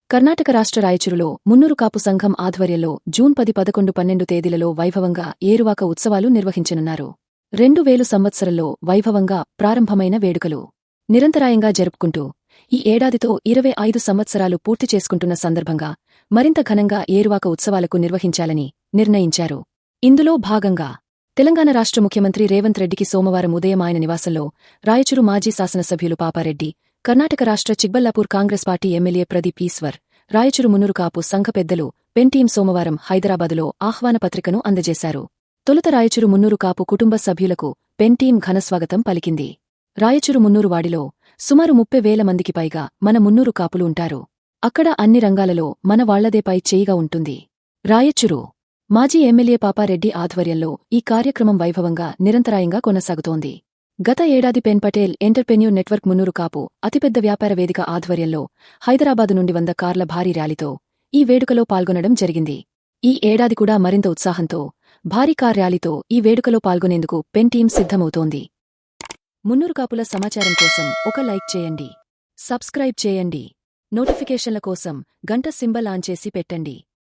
కర్ణాటక రాష్ట్ర రాయచూరులో మున్నూరు కాపు సంఘం ఆధ్వర్యంలో జూన్ 10, 11, 12 తేదీలలో వైభవంగా ఏరువాక ఉత్సవాలు నిర్వహించనున్నారు. 2000 సంవత్సరంలో వైభవంగా ప్రారంభమైన వేడుకలు నిరంతరాయంగా జరుపుకుంటూ ఈ ఏడాదితో 25 సంవత్సరాలు పూర్తి చేసుకుంటున్న సందర్భంగా మరింత ఘనంగా ఏరువాక ఉత్సవాలకు నిర్వహించాలని నిర్ణయించారు. ఇందులో భాగంగా తెలంగాణ రాష్ట్ర ముఖ్యమంత్రి రేవంత్ రెడ్డికి సోమవారం ఉదయం ఆయన నివాసంలో రాయచూరు మాజీ శాసనసభ్యులు పాపారెడ్డి, కర్ణాటక రాష్ట్ర చిక్బళ్లాపూర్ కాంగ్రెస్ పార్టీ ఎమ్మెల్యే ప్రదీప్ ఈశ్వర్, రాయచూరు మున్నూరు కాపు సంఘ పెద్దలు పెన్ టీం సోమవారం హైదరాబాదులో ఆహ్వాన పత్రికను అందజేశారు. తొలుత రాయచూరు మున్నూరు కాపు కుటుంబ సభ్యులకు పెన్ టీం ఘనస్వాగతం పలికింది. రాయచూరు మున్నూరు వాడిలో సుమారు 30,000 మందికి పైగా మన మున్నూరు కాపులు ఉంటారు. అక్కడ అన్ని రంగాలలో మన వాళ్లదే పై చేయిగా ఉంటుంది. రాయచూరు మాజీ ఎమ్మెల్యే పాపారెడ్డి ఆధ్వర్యంలో ఈ కార్యక్రమం వైభవంగా నిరంతరాయంగా కొనసాగుతోంది. గత ఏడాది pen Patel entrepreneur network Munnuru Kapu అతిపెద్ద వ్యాపార వేదిక ఆధ్వర్యంలో హైదరాబాదు నుండి 100 కార్ల భారీ ర్యాలీతో ఈ వేడుకలో పాల్గొనడం జరిగింది. ఈ ఏడాది కూడా మరింత ఉత్సాహంతో భారీ కార్ ర్యాలీతో ఈ వేడుకలో పాల్గొనేందుకు పెన్ టీం సిద్ధమవుతోంది. మున్నూరు కాపుల సమాచారం కోసం ఒక లైక్ చేయండి, సబ్స్క్రైబ్ చేయండి, నోటిఫికేషన్ల కోసం గంట సింబల్ ఆన్ చేసి పెట్టండి.